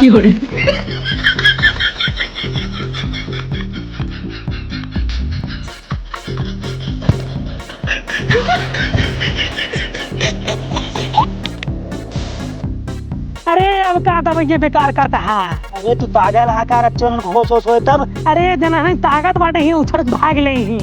अरे अब का था भैया बेकार करता है। अरे तू पागल आकार अच्छे होश होश होए तब। अरे जना नहीं ताकत बाटे ही उछड़ भाग ले ही।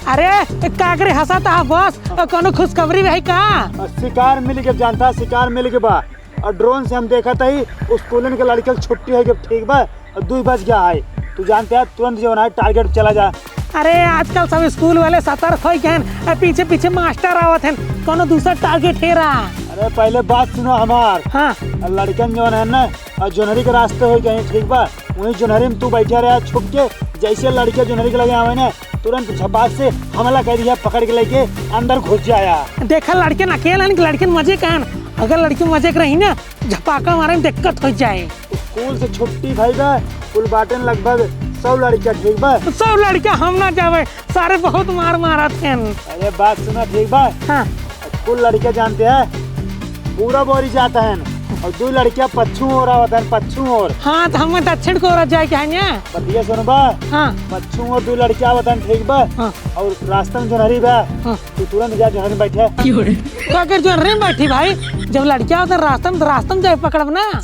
अरे काकरे हंसाता है बस कोनो खुशखबरी भाई का शिकार मिल के जानता शिकार मिल के बा और ड्रोन से हम देखा था ही स्कूलन के लड़के छुट्टी है ठीक बा और 2 बज गया है। तू जानते है तुरंत जो है टारगेट चला जा। अरे आजकल सब स्कूल वाले सतर्क हो गए पीछे पीछे मास्टर आवत हैं कोनो दूसरा टारगेट है रहा। अरे पहले बात सुनो हमार। हाँ लड़कन जो है ना और जोनहरी के रास्ते हो गए ठीक बा वही जोनहरी में तू बैठा रहा छुप के जैसे लड़के जोनहरी के लगे आवे ना तुरंत झपाक से हमला कर दिया पकड़ के लेके अंदर घुस जाया। देखा लड़के अकेला लड़के मजे कहन अगर लड़की मजे रही ना झपाका मारे में दिक्कत हो जाए। स्कूल से छुट्टी भाई बा कुल बाटन लगभग 100 लड़कियां ठीक बा। 100 लड़कियां हम ना जावे सारे बहुत मार मारा थे। अरे बात सुना ठीक बा। हाँ। कुल लड़कियां जानते हैं पूरा बोरी जाता है और 2 लड़कियां पच्छू हो रहा होता है पच्छू और। हाँ तो हम दक्षिण को रह जाए क्या बतिया सुनो बा। हाँ। पच्छू और 2 लड़कियां होता है ठीक बा। हाँ। और रास्ते में जोनहरी बा। हाँ। तू तुरंत जा जोनहरी बैठे तो अगर जोनहरी में बैठी भाई जब लड़कियां होता रास्ते में जाए पकड़ब ना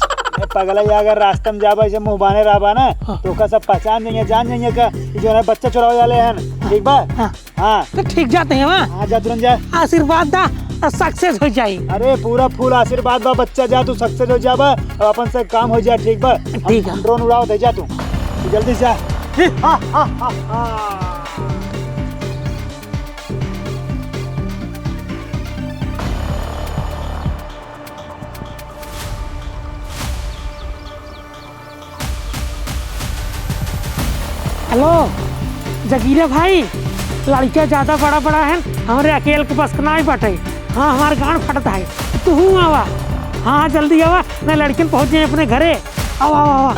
पगला अगर रास्ते में जाबा ऐसे मुँह बाने रहा ना। हाँ। तो का सब पहचान जाएंगे जान जाएंगे का जो है बच्चा चुरावे वाले हैं ठीक बा। हाँ। हाँ तो ठीक जाते हैं वहाँ। हाँ जा तुरंत जा आशीर्वाद दा सक्सेस हो जाए। अरे पूरा फुल आशीर्वाद बा बच्चा जा तू सक्सेस हो जाबा और अपन से काम हो जाए ठीक बा। ठीक है ड्रोन उड़ाओ दे जा तू जल्दी जा। हेलो जगीरे भाई लड़कियाँ ज्यादा बड़ा बड़ा है हमारे अकेले के बस ना ही बटे। हाँ हमारे गांड फटता है तू हूँ आवा। हाँ जल्दी आवा मैं लड़कियाँ पहुँच जाए अपने घरे। आवा आवा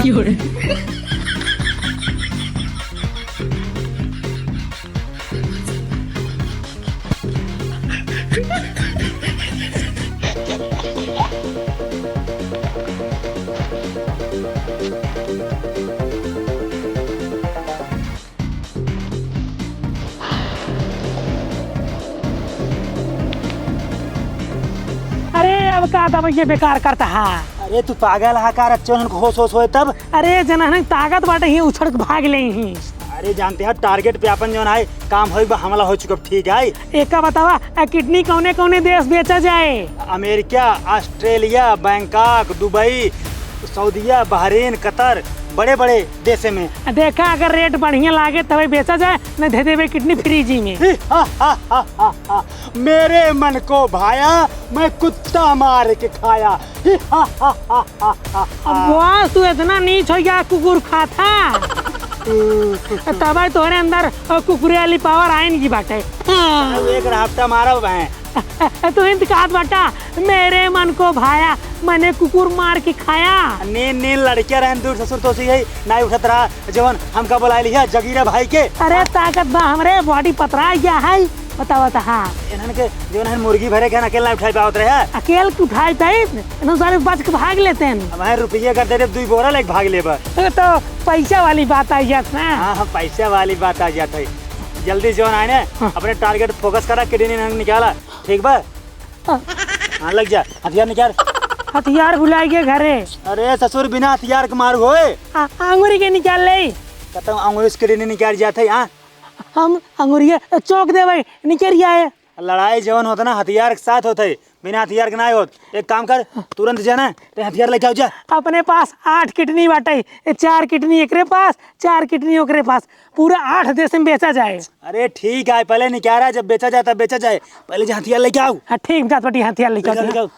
अब का था भैया बेकार करता है। अरे तू पागल आकार अच्छे होश होश होए तब। अरे जना नहीं ताकत बाटे ही उछड़ भाग ले ही। अरे जानते हैं टारगेट पे अपन जो है काम हो हमला हो चुका ठीक है। एक का बतावा किडनी कौने कौने देश बेचा जाए। अमेरिका ऑस्ट्रेलिया बैंकॉक दुबई सऊदीया बहरीन कतर बड़े बड़े देश में। देखा अगर रेट बढ़िया लागे तभी बेचा जाए न दे देवे किडनी फ्री जी में। मेरे मन को भाया मैं कुत्ता मार के खाया। बस तू इतना नीच हो गया कुकुर खाता तब तोरे अंदर कुकुरे वाली पावर आएगी बाटे। एक हफ्ता मारा है तू इंतकात बाटा मेरे मन को भाया मैंने कुकुर मार के खाया। नीन नीन लड़कियां रहन दूर ससुर तो सही नहीं उठत रहा जवन हमका बुला लिया जगीरा भाई के। अरे ताकत बा हमरे बॉडी पतरा गया है बताओ ता। हाँ इन्हन के जो है मुर्गी भरे के अकेला उठाई पावत रहे अकेले उठाई थे इन्हों सारे बच के भाग लेते हैं। हमारे रुपये कर दे 2 बोरा लेके भाग ले तो पैसा वाली बात आ जात ना। हाँ पैसा वाली बात आ जाता है। जल्दी जो है ना अपने टारगेट फोकस करा किडनी निकाला ठीक बा। हाँ लग जा हथियार निकाल। हथियार भुला गए घरे। अरे ससुर बिना हथियार के मारू होए अंगूरी के निकाल ले कहता हूँ अंगूरी से किडनी निकाल जाते है। हम अंगूरी चौक दे भाई निकल जाए। लड़ाई जवन होता ना हथियार के साथ होते बिना हथियार के ना होत। एक काम कर तुरंत जाना तो हथियार लेके आओ जा। अपने पास 8 किडनी बाटे 4 किडनी एकरे पास 4 किडनी ओकरे पास पूरा 8 देश में बेचा जाए। अरे ठीक है पहले निकाला जब बेचा जाए तब बेचा जाए पहले जो हथियार लेके आओ। हाँ ठीक जात बटी हथियार लेके आओ।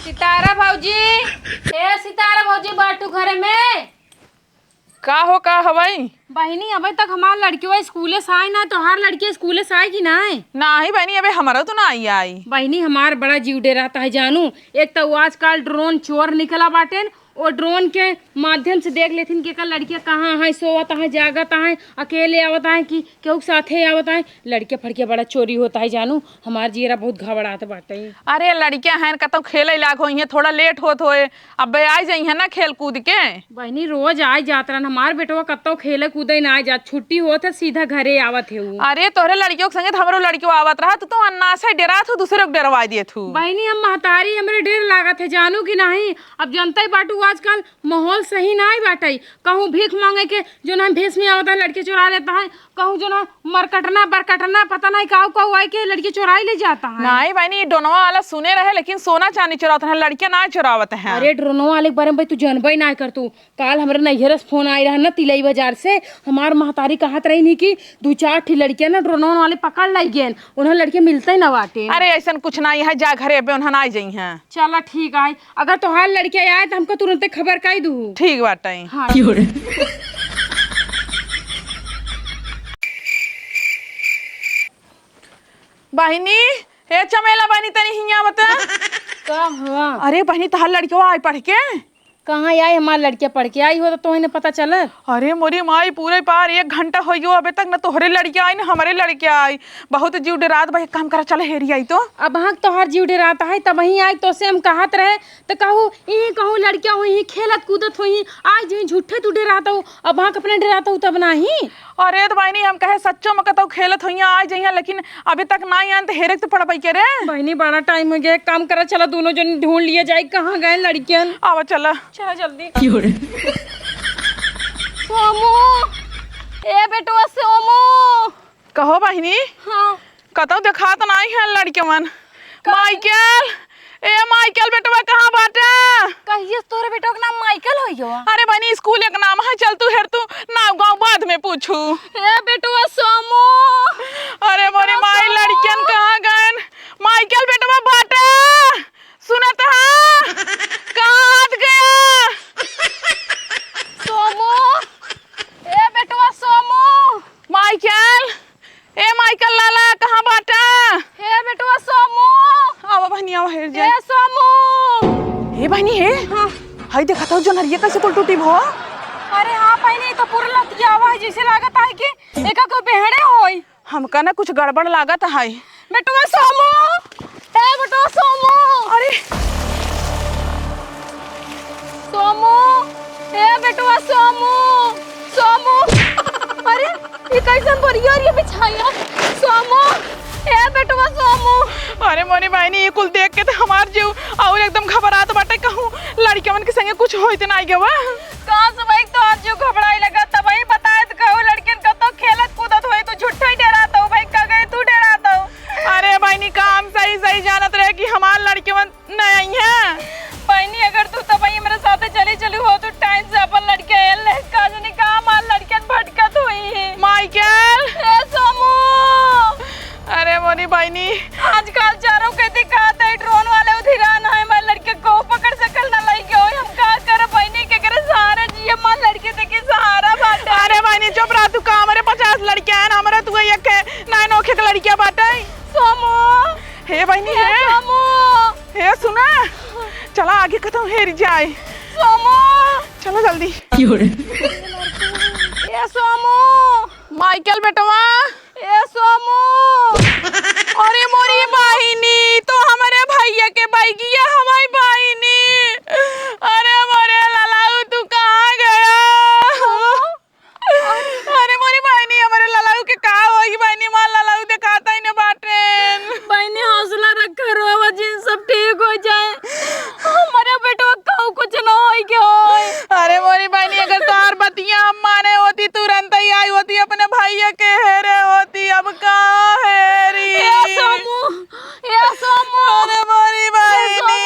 सितारा भौजी ए सितारा भौजी बाटू घरे में का हो का हवाई बहनी अभी तक हमार लड़कियों स्कूले से आई ना तो हर लड़की स्कूले से आएगी ना है ना ही बहनी अबे हमारा तो ना आई बहनी हमार बड़ा जीव डे रहता है जानू। एक तो आजकल ड्रोन चोर निकला बाटेन वो ड्रोन के माध्यम से देख लेथिन कि लड़कियां कहाँ हैं, सोवत हैं, जागत हैं, अकेले आवत हैं कि केहू साथे आवत हैं। लड़के फड़के बड़ा चोरी होता है जानू। हमार जीरा बहुत घबरात बाटे। अरे लड़कियां हैं कतौ खेले लाग होई हैं, थोड़ा लेट होत होए, अब आ जाई है ना खेल कूद के। बहनी रोज आए जात रहन, हमार बेटवा कत्तो खेले कूदे ना आए जात, छुट्टी होत है सीधा घरे आवत है उ। अरे तोहरे लड़कियों के संगे हमरो लड़कियों आवत रहा तो अन्ना से डरा थू, दूसरे को डरवा दिए थू। बहनी हम महतारी हमरे ढेर लागत है जानू कि नहीं। अब जनता ही बाटू आजकल माहौल सही ना ही बाटे। कहूँ भीख मांगे के जो ना भेस में आवता है लड़के चुरा लेता है, कहूँ जो ना मरकटना बरकटना पता नहीं काऊ काऊ आए के लड़के चुराई ले जाता है। नहीं बहनी डोनवा वाला सुने रहे लेकिन सोना चांदी चुरावत है, लड़कियां ना चुरावत हैं। अरे ड्रोनो वाले के बारे में भाई तू जानबे ना कर तू। काल हमरे नैहर से फोन आई रहा ना तिलई बाजार से, हमार महतारी कहत रही नहीं कि 2-4 ठी लड़कियां ना ड्रोनो वाले पकड़ लाई गए, उन्हें लड़के मिलते ना बाटे। अरे ऐसा कुछ नहीं है, जा घरे पे उन्हें आ जाई हैं। चला ठीक है, अगर तोहार लड़के आए तो हमको तुरंत खबर कर दू। ठीक बाटे। हाँ। बहनी हे चमेला बहनी तनी हिया बता। का हुआ? अरे बहनी तहार लड़कियों आई पढ़ के कहाँ आई? हमार लड़कियां पढ़ के आई हो तो इन्हें पता चला। अरे मोरी माई पूरे पार 1 घंटा हो गयो अबे तक न तोहरे लड़कियां आई न हमारे लड़कियां आई। बहुत जीव डरात भाई, काम करा चल हेरी आई तो। अब हाँ तोहार जीव डराता है तब वहीं आई तो से हम कहत रहे तो कहूँ यही कहूँ लड़कियां हुई खेलत कूदत हुई आज जो झूठे तू डराता हूँ, अब हाँ अपने डराता हूँ तब नहीं। अरे तो बहनी हम कहे सच्चो में कहता खेलत हुई आ जाइए लेकिन अभी तक ना आन तो हेरे तो पड़ पाई के रे। बहनी बड़ा टाइम हो गया, काम करा चला दोनों जन ढूंढ लिया जाए कहाँ गए लड़कियां। आवा चला चला जल्दी। सोमू ए बेटवा सोमू। कहो बहनी। हाँ कतौ देखा तो नहीं है लड़के मन। माइकल ए माइकल बेटवा कहाँ बाटे? कहिए तोरे बेटो का नाम माइकल होइयो? अरे बहनी स्कूल एक नाम है, चल तू हेर तू नाव गाँव बाद में पूछू। ए बेटवा सोमू। अरे मोरी माई लड़कियन कहाँ गए? माइकल बेटवा बाटे सुनत है कहाँ गया? सोमू ए बेटवा सोमू। माइकल ए माइकल लाला कहाँ बाटे? ए बेटवा सोमू। आवा बहनी आवा हेर जाए। ए सोमू। ए बहनी हे हाँ हाय देखा था जो नरिया कैसे कुल टूटी भो। अरे हाँ पहले तो पूरा लतिया हुआ है जैसे लागत है कि एका को बेहड़े होई। हमका ना कुछ गड़बड़ लागत है। बेटवा सोमू ए बेटवा सोमू। अरे सोमू ए बेटवा सोमू सोमू। अरे ये कैसन बढ़िया ये बिछाया सोमू ए बेटवा सोमू। अरे मोरी बहनी ये कुल देख के तो हमार जीव और एकदम घबरात बाटे, कहूँ लड़के मन के संगे कुछ होइत नहीं गवा। कहाँ से भाई तो आज जो घबराई लगा तब वही बताए तो कहूँ लड़कियन का तो खेलत कूदत हुई तो झूठा ही डराता हूँ भाई, का गए तू डराता हूँ। अरे बहनी काम सही सही जानत रहे कि हमार लड़के मन नहीं है। बहनी अगर तू तब वही मेरे साथ चली हो तो टाइम से अपन लड़के का नहीं कहा मार लड़कियन भटकत हुई। माइकल ए सोमू। अरे मोरी बहनी आजकल चारों के दिखाते है ड्रोन वाले उधिरान है, मैं लड़के को पकड़ सकल ना लई गयो हम का कर बहनी के करे सहारा जिए मां लड़के से की सहारा बाटे। अरे बहनी चुप रह तू, का हमारे 50 लड़कियां हैं हमारे तू एक है ना नोखे के लड़कियां बाटे। सोमू हे बहनी ए है सोमू। हे सुना चला आगे खत्म हेरी जाए। सोमू चलो जल्दी। ए सोमू। माइकल बेटवा ए सोमू। अरे मोरी बहिनी तो हमारे भैया के बैगिया हमारी बहिनी। अरे मोरे ललाऊ तू कहाँ गया? अरे मोरी बहिनी हमारे ललाऊ के कहा होगी बहिनी, मां ललाऊ दिखाता ही न बाटेन। बहनी हौसला रख रो जिन सब ठीक हो जाए, हमारे बेटवा कहूँ कुछ न होई के होई। अरे मोरी बहनी अगर तार बतिया हम माने होती तुरंत ही आई होती अपने भैया के हेरे होती, अब कहाँ हेरी? ए सोमू। अरे मोरी बहनी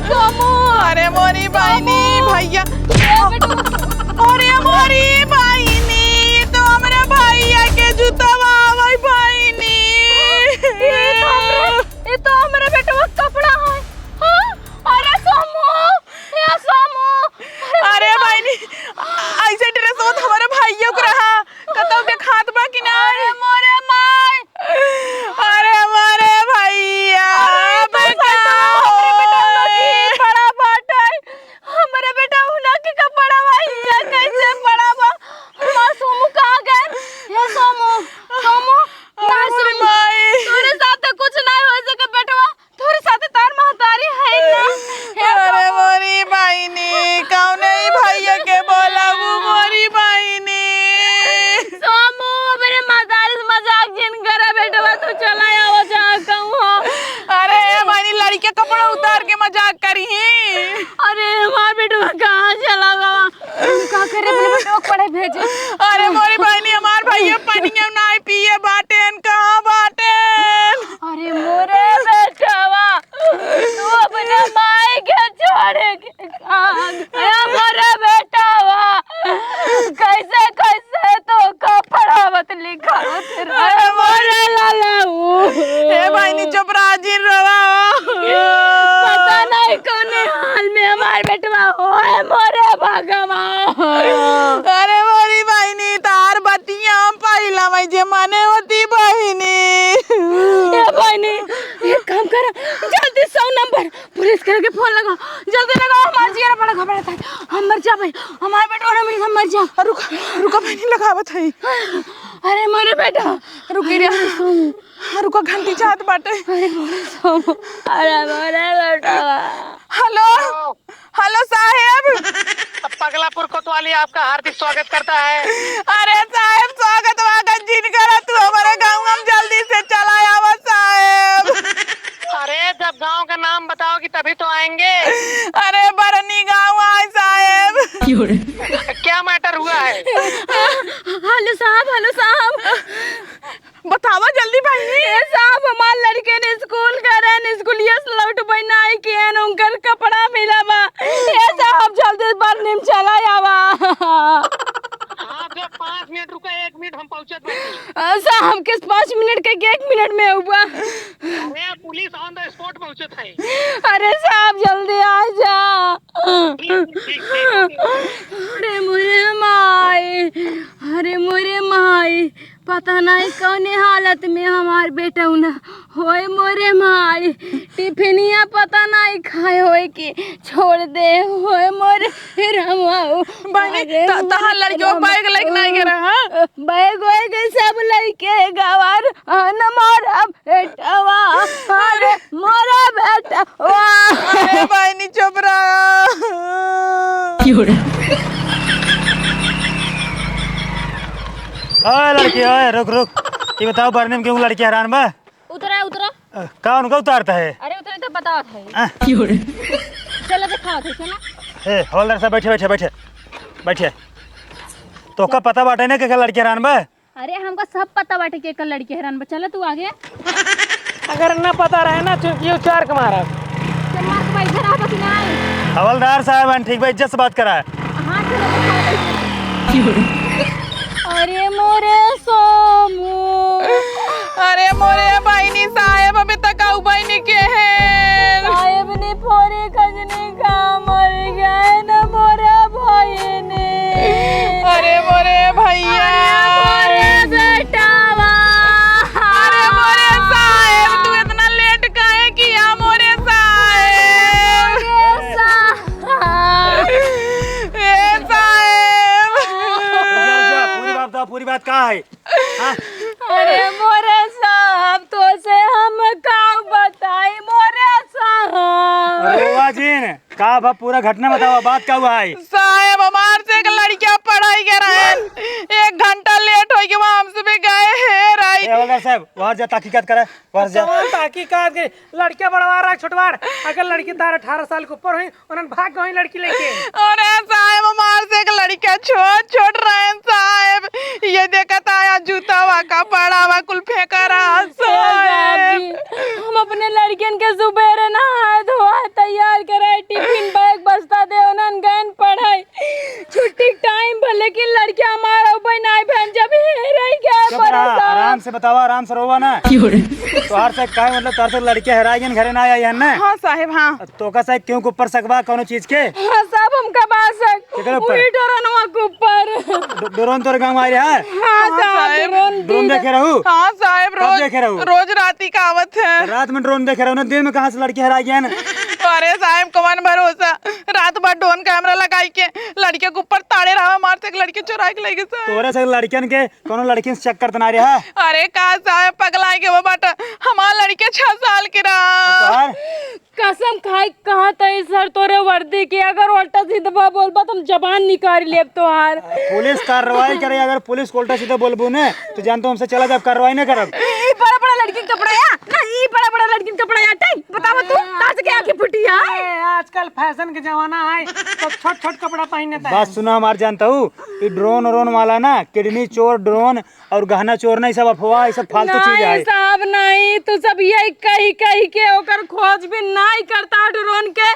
सोमू अरे मोरी बहनी भैया अरे मोरी बहनी तो हमारे भैया के जूतावा भाई बहनी ये तो हमारे बेटवा कपड़ा है। हाँ? अरे सोमू ये सोमू अरे बहनी ऐसे ड्रेस हो हमारे भैया को रहा कतौ के खात बा कि ना अरे मोरे माय अरे हमारे भैया बड़ा बात है हमारे बेटा उना के कपड़ा भैया कैसे बड़ा बा मां सोमू कहां गए ये सोमू सोमू ना सोमू तोरे साथ कुछ नहीं हो सके बेटवा तोरे साथ तार महतारी है ना अरे मोरी बहनी कौन है भैया के बोला वो मोरी बहनी सोमू मेरे महतारी से मजाक जिन करे बेटवा तू चला आवा जा कहूं हो अरे बहनी लड़की के कपड़ा उतार के मजाक करी अरे हमार बेटवा कहां चला गवा का करे अपने बेटवा को पढ़े भेजे अरे मोरी बहनी हमार भैया पनिया नहीं पिए बाटेन कहाँ बाटेन अरे मोरे बेटवा तू अपने माई के छोड़े के कहां गया मोरे बेटवा कैसे कैसे तो कपड़ावत लिखा अरे मोरे लालाऊ ए बहनी चुप राजी रवा पता नहीं कौन हाल में हमारे बेटवा हो है मोरे भगवान अरे मोरी बहनी तार बतिया पहला मैं जे माने होती बहनी ए बहनी एक काम कर जल्दी 100 नंबर पुलिस करके फोन लगाओ जल्दी लगाओ हमार जिया बड़ा घबराता है हम मर जा भाई हमारे बेटा और हम मर जा रुका बहनी लगावत है अरे मोरे बेटा रुकी रे रुका घंटी चाहत बाटे अरे मोरे बेटा हेलो हेलो साहेब पगलापुर कोतवाली आपका हार्दिक स्वागत करता है। अरे साहेब स्वागत वागत जिन करा तू हमारे गाँव हम जल्दी से चला आवा साहेब अरे जब गांव का नाम बताओगी तभी तो आएंगे। अरे बरनी गाँव आए साहेब क्या मैटर हुआ है? हेलो साहब बतावा जल्दी बहनी साहब हमार लड़के ने स्कूल करे स्कूलिया से लौट बनाई के उनकर कपड़ा मिला बा ये साहब जल्दी बार निम चला आवा आप जब 5 मिनट रुका 1 मिनट हम पहुंचत साहब किस 5 मिनट के 1 मिनट में हुआ अरे पुलिस ऑन द स्पॉट पहुंचत है। अरे साहब जल्दी आ जा ठीक। अरे मोरे माई पता नहीं कौन हालत में हमार बेटा उना होए मोरे माई टिफिनिया पता नहीं खाए होए कि छोड़ दे होए मोरे रमाऊ बहनी तहां लड़कियों बैग लेके नहीं गिरा हां बैग होए के सब लड़के गवार न मोरा बेटवा अरे मोरा बेटा अरे बहनी चुप रहा ओए लड़की ओए रुक ये बताओ भरने में क्यों लड़की हैरान बा उतरा कौन उनका उतारता है अरे उतरे तो बताओ थे हाँ? चलो दिखाओ थे चलो ए हवलदार साहब बैठे तो का पता बाटे ना कि लड़की हैरान बा अरे हमको सब पता बाटे के कल लड़की हैरान चलो तू आगे अगर न पता रहे ना चुटकी उचार के मारा चल मार के बैठे रहा बस नहीं हवलदार साहब ठीक भाई इज्जत से बात करा हां चलो अरे मोरे सोमू अरे मोरे बहनी साहेब अभी तक आऊ बहनी के है साहेब ने फोरे खजने का मर गए न मोरा भाई ने अरे मोरे भैया मोरे बेटावा अरे मोरे साहेब तू इतना लेट काहे किया मोरे साहेब ए साहेब पूरी बात कहाँ है हाँ? अरे मोरे साहब तो से हम का बताई मोरे साहब अरे वाजिन का बा पूरा घटना बताओ बात क्या हुआ है साहेब हमार से एक लड़कियां पढ़ाई के रहे 1 घंटा लेट हो गया हमसे भी गए है राई हवलदार साहब वहाँ जा तहकीकात करा वहाँ जा तहकीकात के लड़कियां बढ़वा रहा छोटवार अगर लड़की 18 साल के ऊपर हुई उन्होंने भाग गई लड़की लेके अरे साहेब हमार से एक लड़का छोट रहे हैं साहेब ये देखता है जूता वा कपड़ा वा कुल फेंका रहा साहेब हम अपने लड़कियन के सुबह नहा धोआ तैयार करे से बतावा, आराम से रोवा ना। तोहार से काहे मतलब तोहार से लड़के हराई गन घरे ना आई है ना? हाँ साहेब हाँ। तो का साहब क्यों ऊपर सकवा कोनो चीज के? हाँ साहब हमका बात है केकरे ऊपर? वही डरनवा के ऊपर। ड्रोन तोर गांव आई रहा है? हाँ साहब ड्रोन देखे रहू? हाँ साहेब कब देखे रहो? रोज राती का आवत है। रात में ड्रोन देखे रहू ना, दिन में कहाँ से लड़के हराई गए? अरे साहब कौन भरोसा, रात भर ड्रोन कैमरा लगाई के लड़के के ऊपर ताड़े रहा मार से लड़के चुरा के लेके साहब। तोरे से लड़कियन के कोनो लड़की से चक्कर तना रहा? अरे का साहब पगलाई के वो बाटा, हमारा लड़के 6 साल के रहा। कसम खाई कहा तई सर तोरे वर्दी के, अगर उल्टा सीधा बोलबा तुम जबान निकाल लेब तोहार। पुलिस कार्रवाई करे, अगर पुलिस को उल्टा सीधा बोलबू ने तो जानतो हमसे चला जब कार्रवाई न करब। ई बड़ा बड़ा लड़की के कपड़ा या ना, ई बड़ा बड़ा लड़की के कपड़ा या टाई बताओ तू ताज के आंखें फुटी है। आजकल फैशन के जमाना है, सब छोट छोट कपड़ा पहनता है। बात सुना हमार, जानता हूँ ये ड्रोन व्रोन वाला ना, किडनी चोर ड्रोन और गहना चोर नहीं, सब अफवाह, ये सब फालतू चीज है। नहीं साहब नहीं, तू सब यही कही कही के ओकर खोज भी नहीं करता ड्रोन के,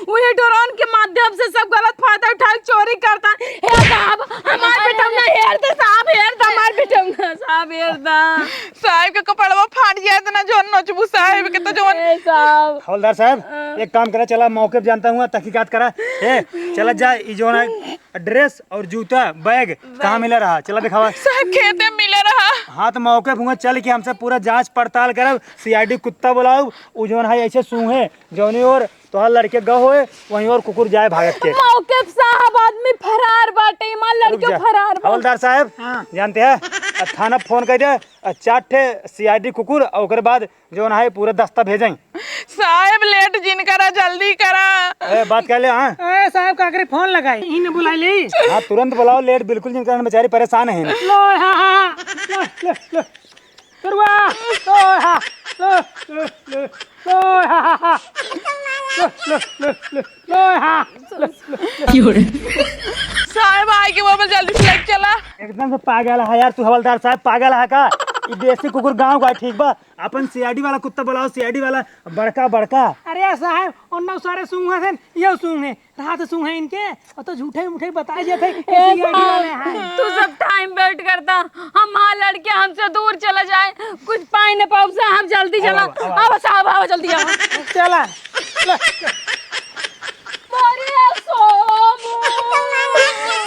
वही ड्रोन के माध्यम से सब गलत फायदा उठा के चोरी करता। हे साहब हमार बेटा ना हेर दे साहब, हेर दे हमार बेटा ना साहब, हेर दा साहब के कपड़वा फाट जाए तो ना जोन नोचबू साहब के तो जोन। ए साहब हवलदार साहब एक काम करा, चला मौके पे जानता हूँ तहकीकात करा। चला जा, ये जो है ड्रेस और जूता बैग कहाँ मिला रहा, चला दिखावा। साहब खेते में मिले रहा। हाँ तो मौके पे चल के हमसे पूरा जांच पड़ताल करब, सीआईडी कुत्ता बुलाऊ, उ जोन है ऐसे सूंघे जौनी और तोहार लड़के गए होए वहीं और कुकुर जाए भागत के। मौके पे साहब आदमी फरार बाटे, मां लड़के फरार बा। हवलदार साहब जानते हैं थाना फोन कर दे, 4 ठे सीआईडी कुकुर और ओकर बाद जोन है पूरा दस्ता भेजें। साहब लेट जिन करा, जल्दी करा। बात कर ले। हाँ ए साहब का करे फोन लगाई, इन्हें बुला ली। हाँ तुरंत बुलाओ, लेट बिल्कुल नहीं करना, बेचारे परेशान हैं। लो हाँ हाँ लो लो लो करवा लो हाँ लो लो लो लो हाँ हाँ लो लो लो लो लो हाँ साहब आए के वो जल्दी से लेके चला। एकदम से पागल है यार तू, हवलदार साहब पागल है का? ये देसी कुकुर गांव का है, ठीक बा? अपन सीआईडी वाला कुत्ता बुलाओ, सीआईडी वाला बड़का बड़का। अरे साहब उन सारे सूंघे थे, ये सूंघे रात सूंघे इनके, और तो झूठे मूठे बताए जाते तू सब टाइम वेट करता, हम हाँ लड़के हमसे दूर चला जाए, कुछ पाए न पाओ साहब, जल्दी चला। आओ साहब आओ जल्दी आओ। चला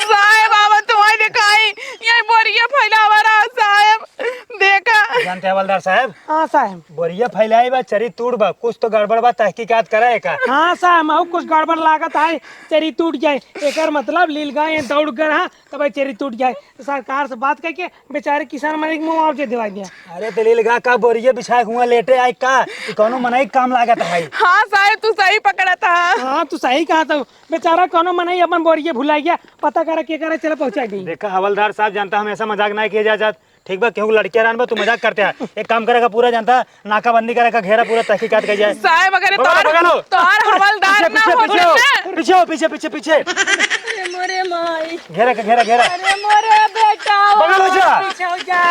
साहब बाबा तुम्हारी दिखाई ये बोरिया फैलावा रहा साहब, देखा। जानते हैं हवलदार साहब, हाँ साहब बोरिया फैलाई बा, चरी टूट बा, कुछ तो गड़बड़ बा, तहकीकात करे का। हाँ साहब माहू कुछ गड़बड़ लागत है, चेरी टूट जाए, एकर मतलब लील गाय दौड़ कर हाँ तब चेरी टूट जाए, तो सरकार से बात करके बेचारे किसान मन के मुआवजे दिवा दिया। अरे दलील गा का बोरिया बिछाए हुआ लेटे आई का, कोनो मनाई काम लागत है। हाँ साहब तू सही पकड़ा था। हाँ तू सही कहा था, बेचारा कोनो मनाई अपन बोरिया भुला गया, पता करे के करे चला पहुंचा दी। देखा हवलदार साहब, जानता हम ऐसा मजाक नहीं किया जात, ठीक बा? क्यों लड़के रान बा तू मजाक करते हैं? एक काम करेगा पूरा जानता, नाकाबंदी करेगा, घेरा पूरा तहकीकात कर जाए। साहब अगर तोहार हवलदार ना हो पीछे हो, पीछे पीछे पीछे अरे मोरे माई, घेरा का घेरा घेरा, अरे मोरे बेटा बगल हो जा, पीछे हो जा।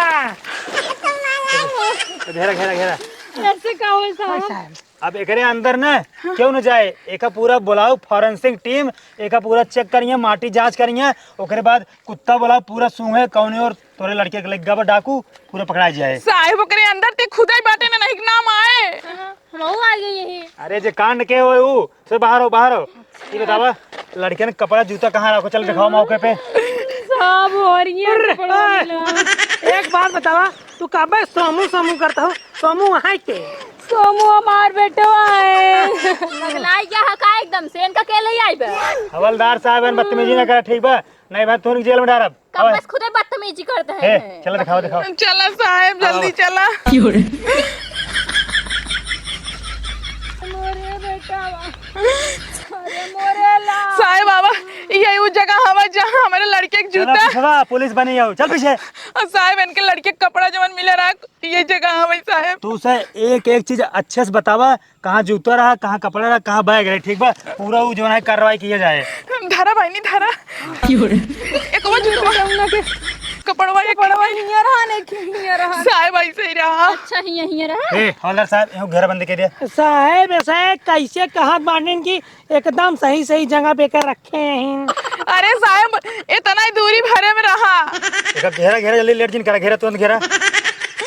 घेरा घेरा घेरा। ऐसे का हो साहब? अब एकरे अंदर न क्यों न जाए, एक पूरा बुलाओ फॉरेंसिक टीम, एक पूरा चेक करिए, माटी जांच करिए, ओकरे बाद कुत्ता बुलाओ, पूरा सूंघे कौन और तोरे लड़के के लग बा डाकू, पूरा पकड़ा जाए। साहब ओकरे अंदर ते खुदाई बाटे ना नहीं नाम आए। हम आ गए यही। अरे जे कांड के हो ऊ से बाहर हो, बाहर हो। ये बतावा लड़के ने कपड़ा जूता कहाँ रखो, चल दिखाओ मौके पे। साहब हो रही है। एक बात बतावा, तू कब सोमू सोमू करता हो? सोमू वहाँ के सोमू हमार बेटो है। लगलाई क्या हका एकदम से इनका के ले आई बे। हवलदार साहब बदतमीजी ना कर, ठीक बा? नहीं बात तुम जेल में डालब। कब बस खुदे बदतमीजी करते हैं। चलो दिखाओ दिखाओ। चला साहब जल्दी चला। मोरे बेटा, अरे मोरे ला। साहब बाबा यही वो जगह हवा जहाँ हमारे लड़के के जूता। चला पुलिस बनी हो, चल पीछे। और साहब इनके लड़के कपड़ा जवन मिले रहा ये जगह हवा साहब। तू उसे एक एक चीज अच्छे से बतावा, कहाँ जूता रहा, कहाँ कपड़ा रहा, कहाँ बैग रहा, ठीक बा? पूरा वो जो है कार्रवाई किया जाए। धारा भाई नहीं धारा। एक वो जूता कपड़वा ये कपड़वा हिया रहा नहीं हिया रहा। साहब ऐसे ही रहा। अच्छा हिया रहा। हवलदार साहब यहाँ घेराबंदी कर दिया। साहेब ऐसा कैसे कहा बांधने की, एकदम सही सही जगह पे कर रखे हैं। अरे साहब इतना ही दूरी भरे में रहा। घेरा घेरा जल्दी, लेट जिन करा, घेरा तुरंत घेरा।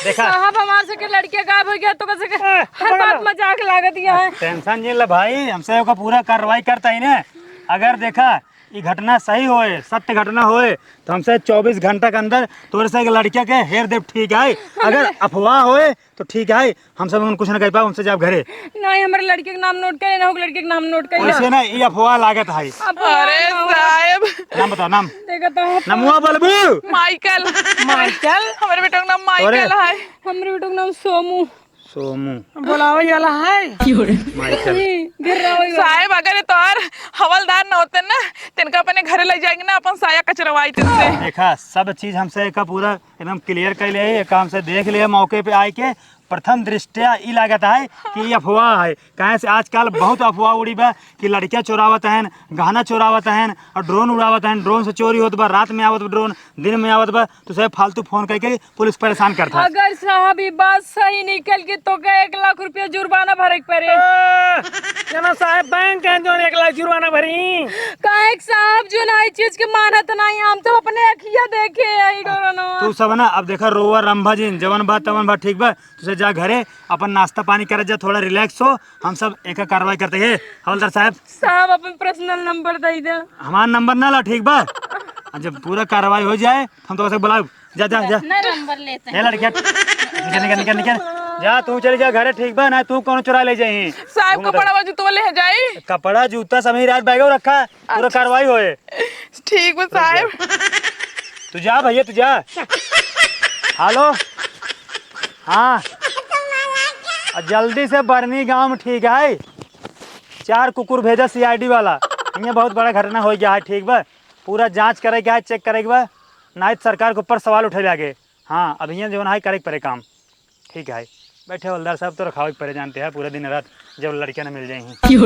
देखा साहब हमारे से के लड़के गायब हो गया तो कैसे हर बात मजाक लागत दिया है। टेंशन नहीं ले भाई, हमसे ओका पूरा कार्रवाई करता ही ना। अगर देखा ये घटना सही होए, सत्य घटना होए, तो हमसे 24 घंटा के अंदर तोरे से एक लड़किया के हेर देव, ठीक है। अगर अफवाह होए तो ठीक है, हम सब कुछ ना कह पाओ, हमसे जाब घरे। नहीं हमारे लड़के के नाम नोट करे ना हो लड़के के नाम नोट करे। वैसे ना ये अफवाह लागत है। अरे साहब नाम बताओ, नाम देखा तो नमुआ बलबू। माइकल। माइकल हमारे बेटा का नाम माइकल है। हमारे बेटो का नाम सोमू। सोमू बुलावे वाला है। माइकल। गिर रहा हो साहब अगर तोहर हवलदार न होते ना तिनका अपने घरे ले जाएंगे ना, अपन साया कचरवाई तिनसे। देखा सब चीज हमसे का पूरा एकदम क्लियर कर लिया है, हमसे देख लिया मौके पे आए के। प्रथम दृष्टया ई लागत है कि ये अफवाह है। कहे से आजकल बहुत अफवाह उड़ी बा कि लड़कियां चोरावत हैं, गहना चोरावत हैं और ड्रोन उड़ावत हैं। ड्रोन से चोरी होत बा, रात में आवत बा ड्रोन, दिन में आवत बा, तो सब फालतू फोन करके पुलिस परेशान करता है। अगर साहब ये बात सही निकल के तो क्या 1 लाख रुपया जुर्माना भरे के पड़े। जना साहब बैंक है जो 1 लाख जुर्माना भरी। काहे के साहब जो ना चीज के मानत नहीं, हम तो अपने अखिया देखे आई डोरनो। तू सब ना अब देखा रोवा रंभा जी जवन बा तवन बा, ठीक बा। तुझे जा घरे अपन नाश्ता पानी करे, जा थोड़ा रिलैक्स हो। हम सब एक कार्रवाई करते हैं। हवलदार साहब साहब अपन पर्सनल नंबर दे दे। हमारा नंबर ना ला, ठीक बा। जब पूरा कार्रवाई हो जाए हम तो बुलाओ। जा जा जा नंबर लेते हैं। ये लड़किया निकल निकल निकल निकल जा, तू चली जा घरे, ठीक बा ना। तू कौन चुरा ले जाही? साहब कपड़ा बाजू तो ले जाई। कपड़ा जूता सब ही रात बैग रखा, पूरा कार्रवाई होए। ठीक है साहब। तू जा भैया, तू जा। हेलो हाँ, और जल्दी से बरनी गांव में, ठीक है। 4 कुकुर भेजा CID वाला। ये बहुत बड़ा घटना हो गया है, ठीक बा। पूरा जांच करे के है, चेक करे के बा, नहीं तो सरकार के ऊपर सवाल उठे आगे। हाँ अभी यहाँ जो है करे के पड़े काम, ठीक है। बैठे हवलदार साहब तो रखावे के पड़े, जानते हैं पूरा दिन रात जब लड़कियां न मिल जाएंगी।